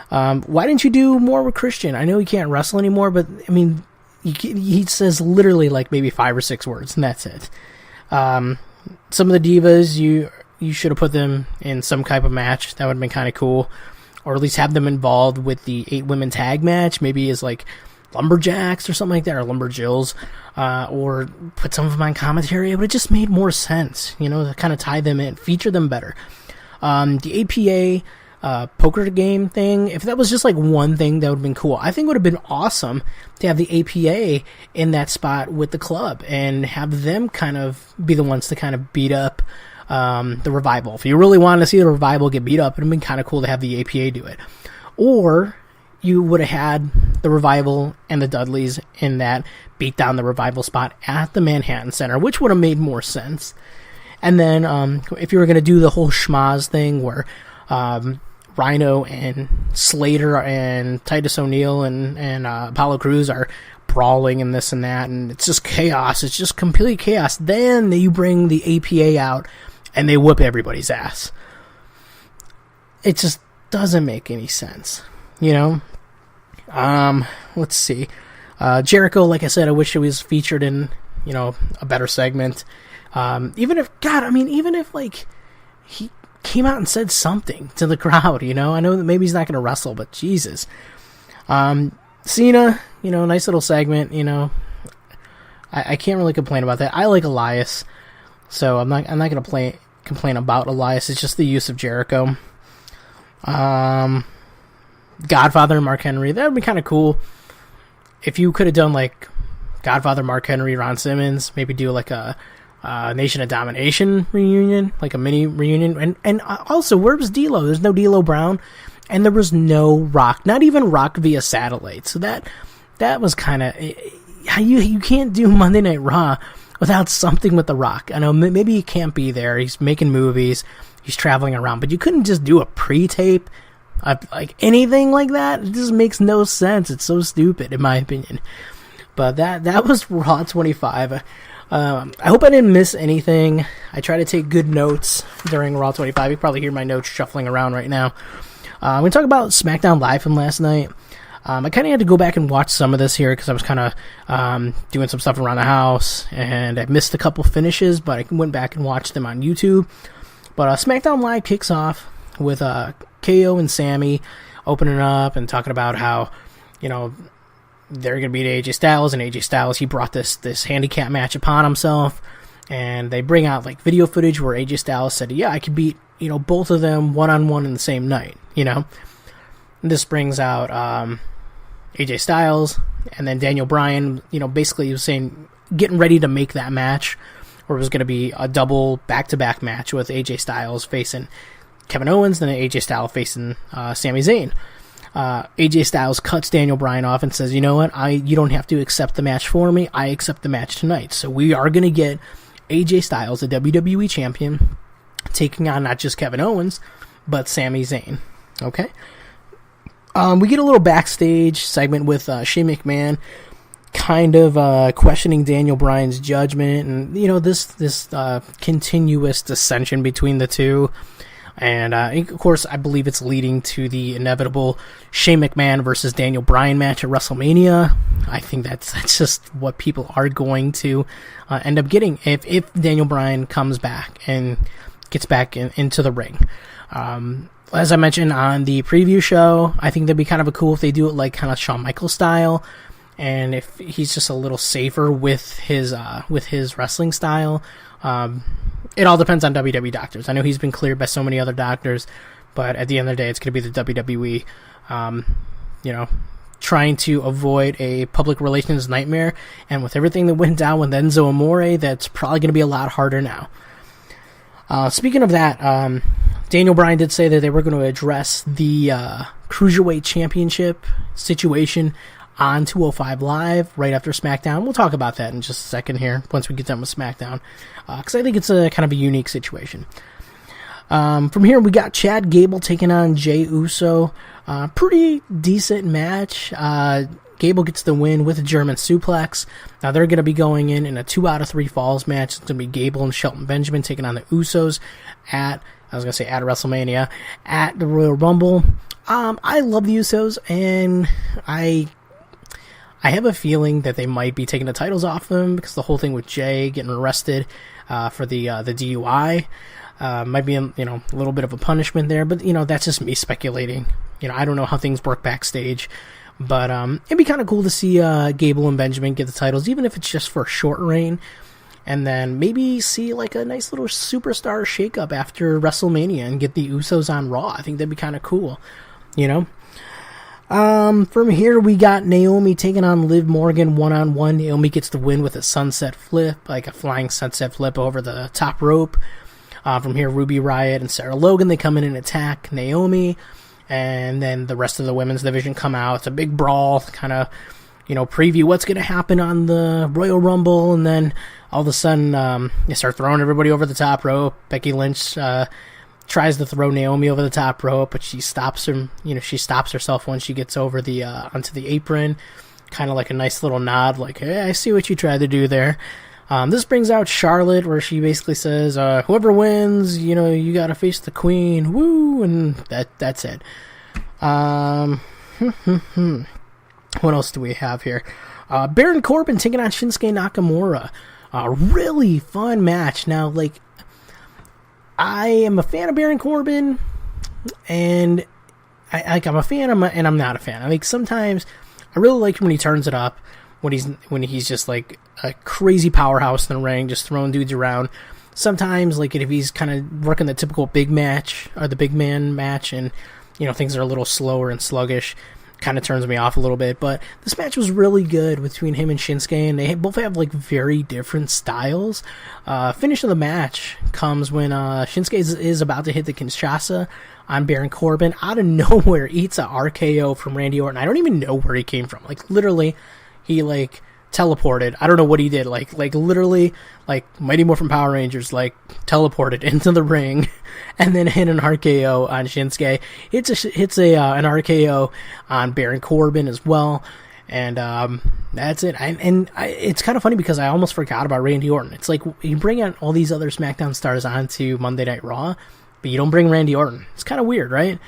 why didn't you do more with Christian? I know he can't wrestle anymore, but I mean, he says literally like maybe 5 or 6 words, and that's it. Some of the divas, you should have put them in some type of match. That would have been kind of cool, or at least have them involved with the 8-women tag match, maybe as like lumberjacks or something like that, or lumberjills, or put some of them on commentary. It would have just made more sense, to kind of tie them in, feature them better. The APA poker game thing, if that was just like one thing, that would have been cool. I think it would have been awesome to have the APA in that spot with the club and have them kind of be the ones to kind of beat up the Revival. If you really wanted to see the Revival get beat up, it would have been kind of cool to have the APA do it. Or you would have had the Revival and the Dudleys in that beat down the Revival spot at the Manhattan Center, which would have made more sense. And then if you were going to do the whole schmaz thing where Rhino and Slater and Titus O'Neil and Apollo Crews are brawling and this and that, and it's just chaos. It's just complete chaos. Then you bring the APA out and they whoop everybody's ass. It just doesn't make any sense, Let's see. Jericho, like I said, I wish it was featured in, a better segment. Even if like he came out and said something to the crowd, I know that maybe he's not going to wrestle, but Jesus. Cena, nice little segment, I can't really complain about that. I like Elias, so I'm not going to complain about Elias. It's just the use of Jericho. Godfather and Mark Henry, that would be kind of cool if you could have done like Godfather, Mark Henry, Ron Simmons, maybe do like a Nation of Domination reunion, like a mini reunion. And also, where was D'Lo? There's no D'Lo Brown, and there was no Rock, not even Rock via satellite. So that was kind of, you can't do Monday Night Raw without something with The Rock. I know maybe he can't be there. He's making movies, he's traveling around, but you couldn't just do a pre-tape like anything like that. It just makes no sense. It's so stupid, in my opinion. But that was Raw 25. I hope I didn't miss anything. I try to take good notes during Raw 25. You can probably hear my notes shuffling around right now. I'm going to talk about SmackDown Live from last night. I kind of had to go back and watch some of this here because I was kind of doing some stuff around the house, and I missed a couple finishes, but I went back and watched them on YouTube. But SmackDown Live kicks off with KO and Sammy opening up and talking about how, they're going to beat AJ Styles, and AJ Styles, he brought this handicap match upon himself, and they bring out like video footage where AJ Styles said, yeah, I could beat, both of them one-on-one in the same night, And this brings out AJ Styles, and then Daniel Bryan, basically he was saying, getting ready to make that match, where it was going to be a double back-to-back match with AJ Styles facing Kevin Owens, and then AJ Styles facing Sami Zayn. AJ Styles cuts Daniel Bryan off and says, you know what, you don't have to accept the match for me, I accept the match tonight. So we are going to get AJ Styles, the WWE champion, taking on not just Kevin Owens, but Sami Zayn. Okay? We get a little backstage segment with Shane McMahon kind of questioning Daniel Bryan's judgment, and, this continuous dissension between the two. And, of course, I believe it's leading to the inevitable Shane McMahon versus Daniel Bryan match at WrestleMania. I think that's just what people are going to end up getting if Daniel Bryan comes back and gets back into the ring. As I mentioned on the preview show, I think that'd be kind of cool if they do it like kind of Shawn Michaels style, and if he's just a little safer with his wrestling style. It all depends on WWE doctors. I know he's been cleared by so many other doctors, but at the end of the day, it's going to be the WWE, trying to avoid a public relations nightmare. And with everything that went down with Enzo Amore, that's probably going to be a lot harder now. Speaking of that, Daniel Bryan did say that they were going to address the Cruiserweight Championship situation on 205 Live right after Smackdown. We'll talk about that in just a second here once we get done with Smackdown, because I think it's a kind of a unique situation. From here, we got Chad Gable taking on Jey Uso. Pretty decent match. Gable gets the win with a German suplex. Now they're going to be going in a 2 out of 3 falls match. It's going to be Gable and Shelton Benjamin taking on the Usos at WrestleMania, at the Royal Rumble. I love the Usos, and I have a feeling that they might be taking the titles off them because the whole thing with Jay getting arrested for the DUI might be a little bit of a punishment there, but that's just me speculating. I don't know how things work backstage, but it'd be kind of cool to see Gable and Benjamin get the titles, even if it's just for a short reign, and then maybe see like a nice little superstar shakeup after WrestleMania and get the Usos on Raw. I think that'd be kind of cool, From here, we got Naomi taking on Liv Morgan one-on-one. Naomi gets the win with a sunset flip, like a flying sunset flip over the top rope. From here, Ruby Riott and Sarah Logan, they come in and attack Naomi. And then the rest of the women's division come out. It's a big brawl, kind of, preview what's going to happen on the Royal Rumble. And then all of a sudden, they start throwing everybody over the top rope. Becky Lynch tries to throw Naomi over the top rope, but she stops her. She stops herself when she gets over the onto the apron, kind of like a nice little nod, like, "Hey, I see what you tried to do there." This brings out Charlotte, where she basically says, "Whoever wins, you got to face the Queen." Woo, and that's it. What else do we have here? Baron Corbin taking on Shinsuke Nakamura. Really fun match. Now, I am a fan of Baron Corbin, and I'm a fan, and I'm not a fan. Sometimes I really like him when he turns it up, when he's just like a crazy powerhouse in the ring, just throwing dudes around. Sometimes, if he's kind of working the typical big match or the big man match, and things are a little slower and sluggish, kind of turns me off a little bit. But this match was really good between him and Shinsuke, and they both have very different styles. Finish of the match comes when Shinsuke is about to hit the Kinshasa on Baron Corbin. Out of nowhere, eats a RKO from Randy Orton. I don't even know where he came from. Literally, he teleported. I don't know what he did. Literally, Mighty Morphin Power Rangers, teleported into the ring and then hit an RKO on Shinsuke. Hits an RKO on Baron Corbin as well. And that's it. It's kind of funny because I almost forgot about Randy Orton. It's you bring out all these other SmackDown stars onto Monday Night Raw, but you don't bring Randy Orton. It's kind of weird, right?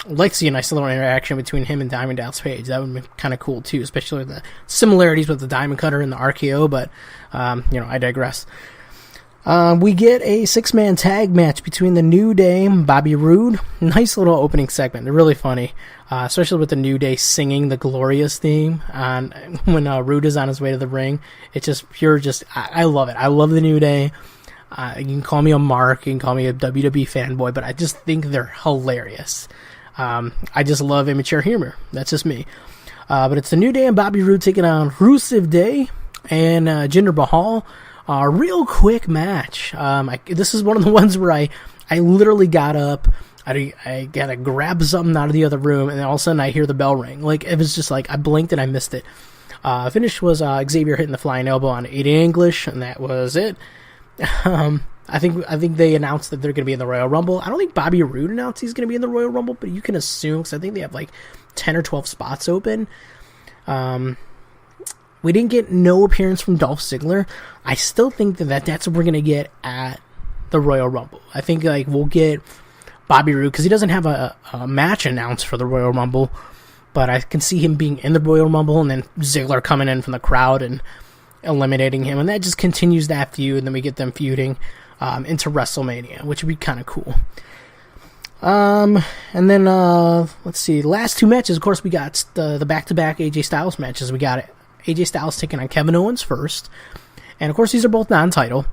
I'd like to see a nice little interaction between him and Diamond Dallas Page. That would be kind of cool, too, especially with the similarities with the Diamond Cutter and the RKO, but, I digress. We get a 6-man tag match between the New Day and Bobby Roode. Nice little opening segment. They're really funny, especially with the New Day singing the Glorious theme when Roode is on his way to the ring. It's just pure, I love it. I love the New Day. You can call me a mark, you can call me a WWE fanboy, but I just think they're hilarious. I just love immature humor. That's just me. But it's the New Day and Bobby Roode taking on Rusev Day and Jinder Mahal. Real quick match. This is one of the ones where I literally got up. I gotta grab something out of the other room, and then all of a sudden I hear the bell ring. It was just I blinked and I missed it. Finish was Xavier hitting the flying elbow on Aiden English, and that was it. I think they announced that they're going to be in the Royal Rumble. I don't think Bobby Roode announced he's going to be in the Royal Rumble, but you can assume, because I think they have 10 or 12 spots open. We didn't get no appearance from Dolph Ziggler. I still think that's what we're going to get at the Royal Rumble. I think we'll get Bobby Roode, because he doesn't have a match announced for the Royal Rumble, but I can see him being in the Royal Rumble, and then Ziggler coming in from the crowd and eliminating him, and that just continues that feud, and then we get them feuding into WrestleMania, which would be kind of cool. And then let's see, last 2 matches. Of course, we got the back-to-back AJ Styles matches. We got AJ Styles taking on Kevin Owens first, and of course these are both non-title.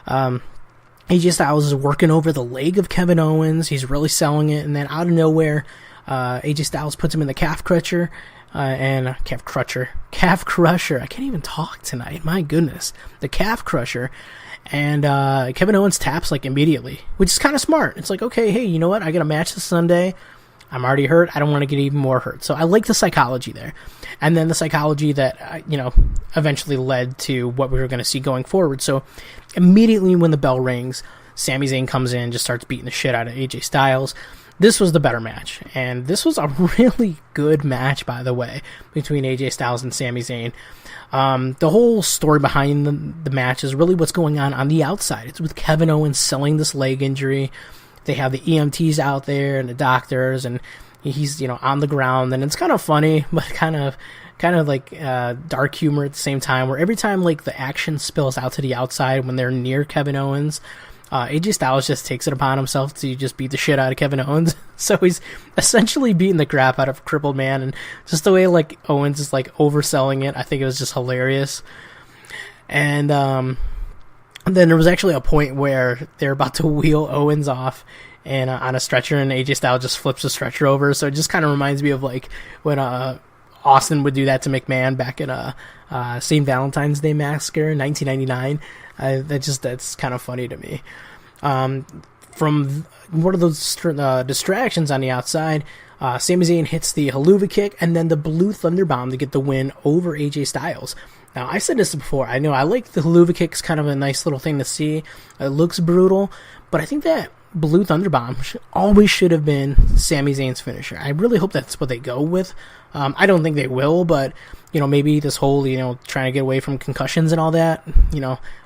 AJ Styles is working over the leg of Kevin Owens. He's really selling it, and then out of nowhere, AJ Styles puts him in the calf crusher. Calf crusher. I can't even talk tonight. My goodness. The calf crusher. And Kevin Owens taps like immediately, which is kind of smart. It's like, okay, hey, you know what? I got a match this Sunday. I'm already hurt. I don't want to get even more hurt. So I like the psychology there. And then the psychology that, eventually led to what we were going to see going forward. So immediately when the bell rings, Sami Zayn comes in, just starts beating the shit out of AJ Styles. This was the better match. And this was a really good match, by the way, between AJ Styles and Sami Zayn. The whole story behind the match is really what's going on the outside. It's with Kevin Owens selling this leg injury. They have the EMTs out there and the doctors, and he's on the ground, and it's kind of funny, but kind of like dark humor at the same time. Where every time like the action spills out to the outside when they're near Kevin Owens, AJ Styles just takes it upon himself to just beat the shit out of Kevin Owens. So he's essentially beating the crap out of a crippled man, and just the way like Owens is like overselling it, I think it was just hilarious. And then there was actually a point where they're about to wheel Owens off and on a stretcher, and AJ Styles just flips the stretcher over. So it just kind of reminds me of like when Austin would do that to McMahon back in St. Valentine's Day Massacre in 1999. That's kind of funny to me. From one of those distractions on the outside, Sami Zayn hits the Helluva Kick and then the Blue Thunder Bomb to get the win over AJ Styles. Now, I said this before. I know I like the Helluva Kick. It's kind of a nice little thing to see. It looks brutal, but I think that Blue Thunder Bomb always should have been Sami Zayn's finisher. I really hope that's what they go with. I don't think they will, but maybe this whole trying to get away from concussions and all that.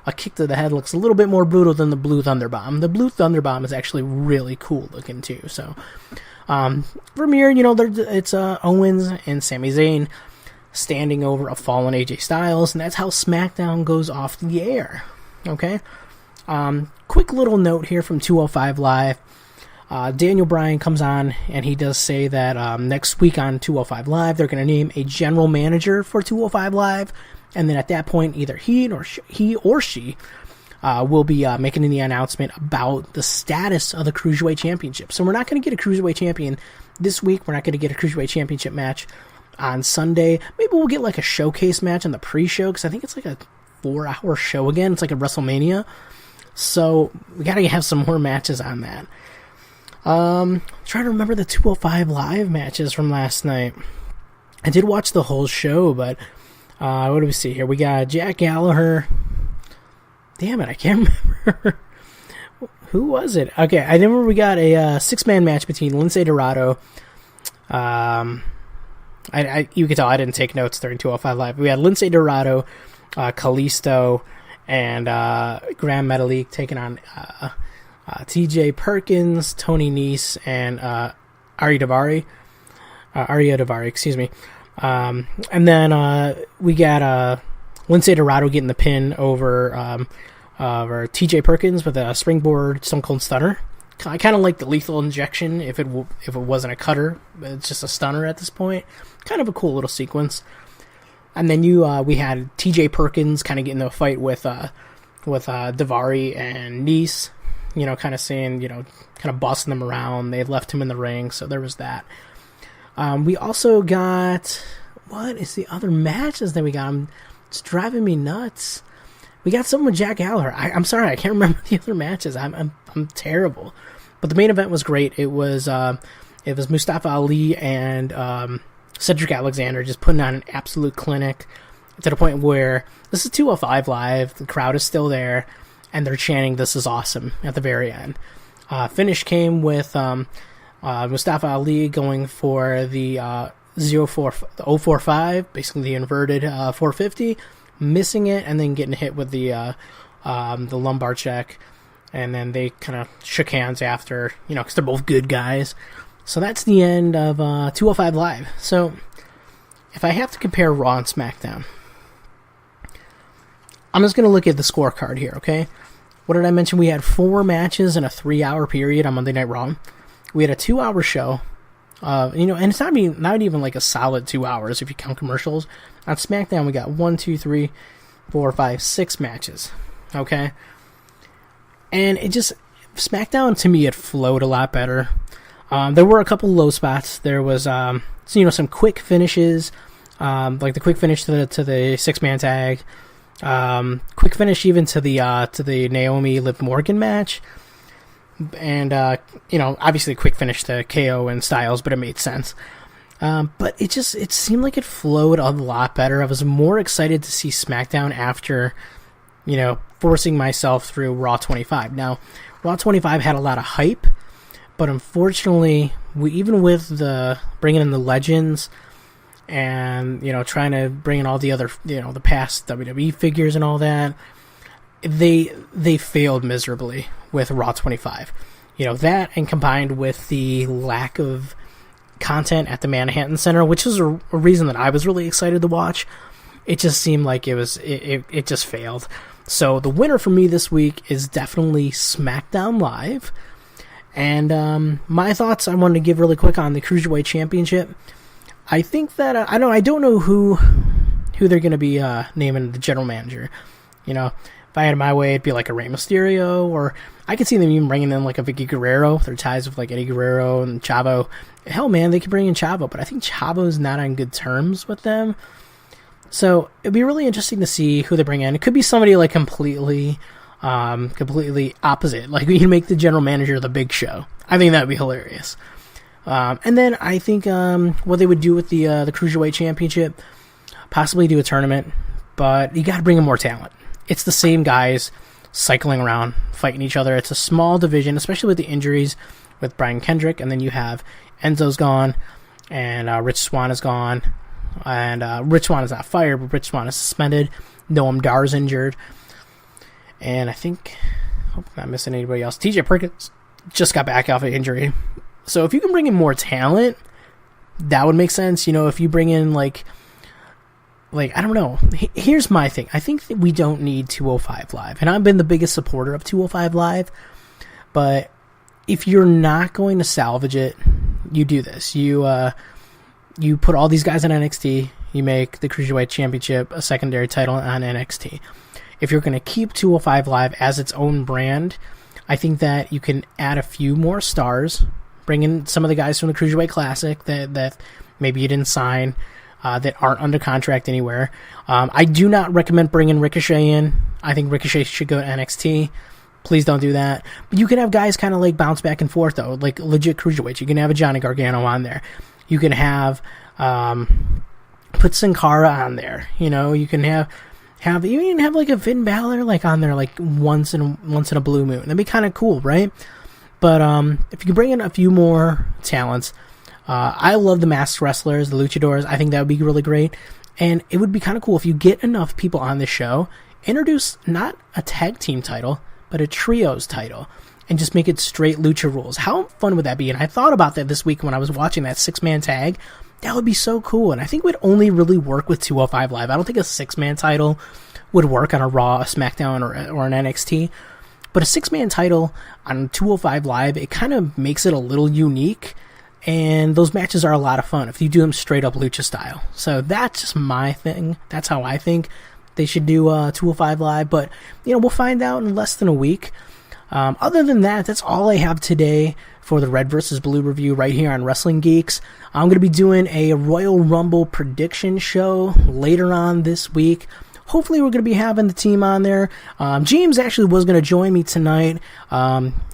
A kick to the head looks a little bit more brutal than the Blue Thunder Bomb. The Blue Thunder Bomb is actually really cool looking too. So from here, it's Owens and Sami Zayn standing over a fallen AJ Styles, and that's how SmackDown goes off the air. Okay. Quick little note here from 205 Live. Daniel Bryan comes on, and he does say that next week on 205 Live, they're going to name a general manager for 205 Live, and then at that point, either he or she will be making the announcement about the status of the Cruiserweight Championship. So we're not going to get a Cruiserweight Champion this week. We're not going to get a Cruiserweight Championship match on Sunday. Maybe we'll get like a showcase match on the pre-show, because I think it's like a 4-hour show again. It's like a WrestleMania. So we got to have some more matches on that. Trying to remember the 205 Live matches from last night. I did watch the whole show, but what do we see here? We got Jack Gallagher. Damn it, I can't remember. Who was it? Okay, I remember we got a 6-man match between Lince Dorado. You can tell I didn't take notes during 205 Live. We had Lince Dorado, Kalisto, and Graham Metalik taking on TJ Perkins, Tony Nese, and Arya Daivari, excuse me. And then we got Lince Dorado getting the pin over TJ Perkins with a springboard Stone Cold Stunner. I kind of like the lethal injection if it wasn't a cutter. It's just a stunner at this point. Kind of a cool little sequence. And then we had TJ Perkins kind of getting a fight with Daivari and Nese. Kind of saying, kind of bossing them around. They left him in the ring, so there was that. We also got, what is the other matches that we got? It's driving me nuts. We got someone with Jack Gallagher. I'm sorry, I can't remember the other matches. I'm terrible. But the main event was great. It was Mustafa Ali and Cedric Alexander just putting on an absolute clinic to the point where this is 205 Live. The crowd is still there, and they're chanting, "This is awesome" at the very end. Finish came with Mustafa Ali going for the 045, basically the inverted 450, missing it, and then getting hit with the lumbar check. And then they kind of shook hands after, because they're both good guys. So that's the end of 205 Live. So if I have to compare Raw and SmackDown, I'm just going to look at the scorecard here, okay? What did I mention? We had 4 matches in a 3-hour period on Monday Night Raw. We had a 2-hour show. And it's not even like a solid 2 hours if you count commercials. On SmackDown, we got 1, 2, 3, 4, 5, 6 matches. Okay? And it just, SmackDown to me, it flowed a lot better. There were a couple low spots. There was some quick finishes, like the quick finish to the 6-man tag, quick finish even to the Naomi Liv Morgan match, and obviously quick finish to KO and Styles, but it made sense. But it seemed like it flowed a lot better. I was more excited to see SmackDown after, forcing myself through Raw 25. Now, Raw 25 had a lot of hype, but unfortunately, even with the bringing in the legends and, trying to bring in all the other, the past WWE figures and all that, they failed miserably with Raw 25. That, and combined with the lack of content at the Manhattan Center, which is a reason that I was really excited to watch, it just seemed like it just failed. So the winner for me this week is definitely SmackDown Live. And my thoughts I wanted to give really quick on the Cruiserweight Championship. I think that I don't know who they're going to be naming the general manager. If I had my way, it'd be like a Rey Mysterio, or I could see them even bringing in like a Vicky Guerrero. Their ties with like Eddie Guerrero and Chavo. Hell, man, they could bring in Chavo, but I think Chavo's not on good terms with them. So it'd be really interesting to see who they bring in. It could be somebody like completely opposite. Like we can make the general manager the Big Show. I think that'd be hilarious. And then I think what they would do with the Cruiserweight Championship, possibly do a tournament, but you got to bring in more talent. It's the same guys cycling around, fighting each other. It's a small division, especially with the injuries with Brian Kendrick, and then you have Enzo's gone, and Rich Swann is gone, and Rich Swann is not fired, but Rich Swann is suspended. Noam Dar's injured, and I think, hope I'm not missing anybody else. TJ Perkins just got back off of injury. So if you can bring in more talent, that would make sense. If you bring in like I don't know. Here's my thing. I think that we don't need 205 Live, and I've been the biggest supporter of 205 Live, but if you're not going to salvage it, you do this. You put all these guys in NXT, you make the Cruiserweight Championship a secondary title on NXT. If you're going to keep 205 Live as its own brand, I think that you can add a few more stars, bring in some of the guys from the Cruiserweight Classic that maybe you didn't sign, that aren't under contract anywhere. I do not recommend bringing Ricochet in. I think Ricochet should go to NXT. Please don't do that. But you can have guys kind of like bounce back and forth, though, like legit cruiserweights. You can have a Johnny Gargano on there. You can have put Sin Cara on there. You can have you can have like a Finn Balor like on there like once in a blue moon. That'd be kind of cool, right? But if you can bring in a few more talents. I love the masked wrestlers, the luchadors. I think that would be really great. And it would be kind of cool if you get enough people on this show, introduce not a tag team title, but a trios title, and just make it straight lucha rules. How fun would that be? And I thought about that this week when I was watching that 6-man tag. That would be so cool. And I think it would only really work with 205 Live. I don't think a 6-man title would work on a Raw, a SmackDown, or an NXT. But a 6-man title on 205 Live, it kind of makes it a little unique. And those matches are a lot of fun if you do them straight up lucha style. So that's just my thing. That's how I think they should do 205 Live. But, we'll find out in less than a week. Other than that, that's all I have today for the Red vs. Blue review right here on Wrestling Geeks. I'm going to be doing a Royal Rumble prediction show later on this week. Hopefully we're going to be having the team on there. James actually was going to join me tonight.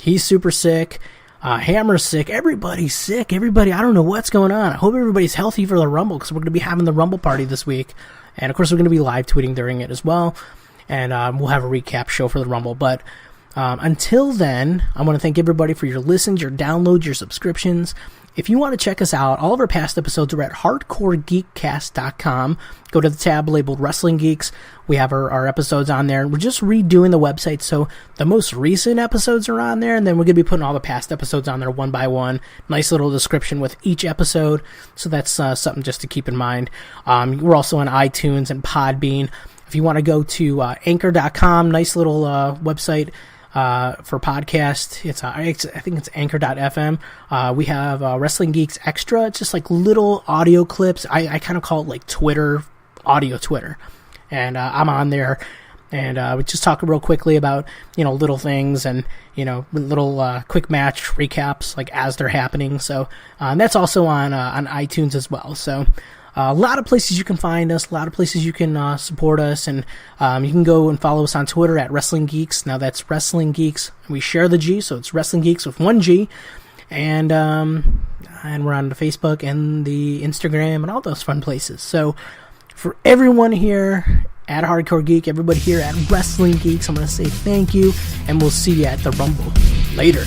He's super sick. Hammer's sick. Everybody's sick. I don't know what's going on. I hope everybody's healthy for the Rumble because we're going to be having the Rumble party this week. And, of course, we're going to be live tweeting during it as well. And we'll have a recap show for the Rumble. But until then, I want to thank everybody for your listens, your downloads, your subscriptions. If you want to check us out, all of our past episodes are at hardcoregeekcast.com. Go to the tab labeled Wrestling Geeks. We have our episodes on there. We're just redoing the website, so the most recent episodes are on there, and then we're going to be putting all the past episodes on there one by one. Nice little description with each episode, so that's something just to keep in mind. We're also on iTunes and Podbean. If you want to go to anchor.com, nice little website for podcast. I think it's anchor.fm. We have Wrestling Geeks Extra. It's just like little audio clips. I kind of call it like Twitter, audio Twitter. And I'm on there And we just talk real quickly about, little things and, little quick match recaps, like, as they're happening. So that's also on iTunes as well. So a lot of places you can find us, a lot of places you can support us, and you can go and follow us on Twitter at Wrestling Geeks. Now that's Wrestling Geeks. We share the G, so it's Wrestling Geeks with one G. And we're on the Facebook and the Instagram and all those fun places. So for everyone here at Hardcore Geek, everybody here at Wrestling Geeks, I'm going to say thank you, and we'll see you at the Rumble. Later.